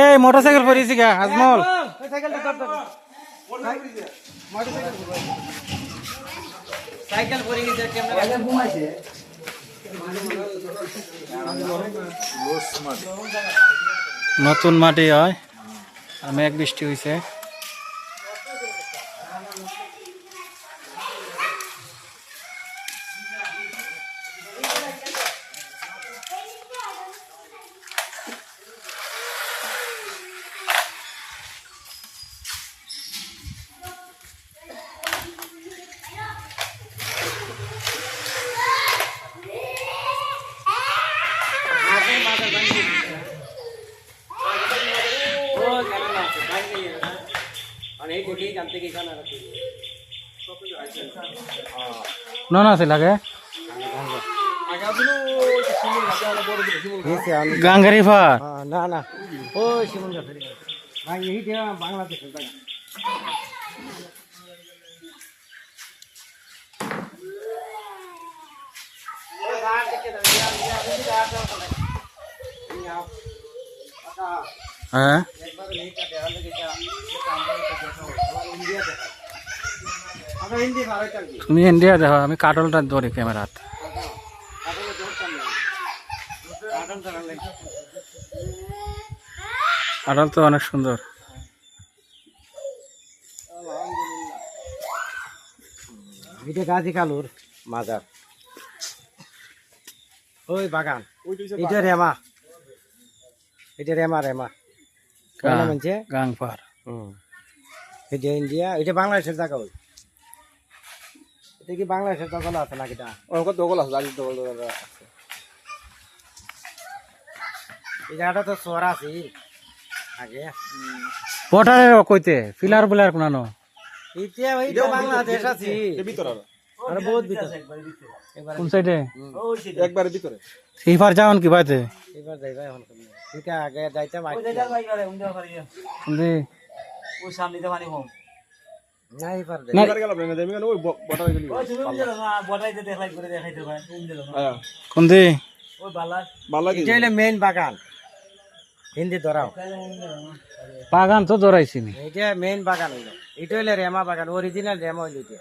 এই মোটরসাইকেল পরিছি গা আজমল সাইকেল পরে গেছে ক্যামেরা ঘুমাইছে নতুন মাটি হয় আর মেঘ বৃষ্টি হয়েছে নন আছে লাগে গাঙ্গারি ফার না না ও শিমুল গাছের ভাই এই দেয়া বাংলাদেশের জায়গা হ্যাঁ তুমি ইন্ডিয়া দেখো আমি কাটলটা ধরি ক্যামেরাত কাটল তো অনেক সুন্দর এটা গাছি কালুর মাজার ওই বাগান এটা রেমা রেমা গাংপার এটা ইন্ডিয়া এটা বাংলাদেশের জায়গা ওই এটা কি বাংলাদেশের দখল আছে নাকি দখল আছে এই জায়গাটা তো শহর আছে আগে বর্ডারে কইতে ফিলার বুলার কোনানো এটা ওই তো বাংলাদেশ আছে ভিতরে আরে বহুত ভিতরে কোন সাইডে একবারে ভিতরে সেইবার যাওন কি বাইতে এবার যাই ভাই এখন এটা আগে যাইতাম কোনদি ওই সামনে তো পানি কম না এবার গেল না দেমি ওই বটাই গেলি ওই তুমি বুঝলো না বটাইতে দেখাইতে ভাই তুমি দিলো না কোনদি ওই বালা এটা হলো মেইন বাগান হিন্দি ধরাও বাগান তো ধরাইছি এটা মেইন বাগান হইলো এটা হলো রেমা বাগান অরিজিনাল রেমা হইলো এটা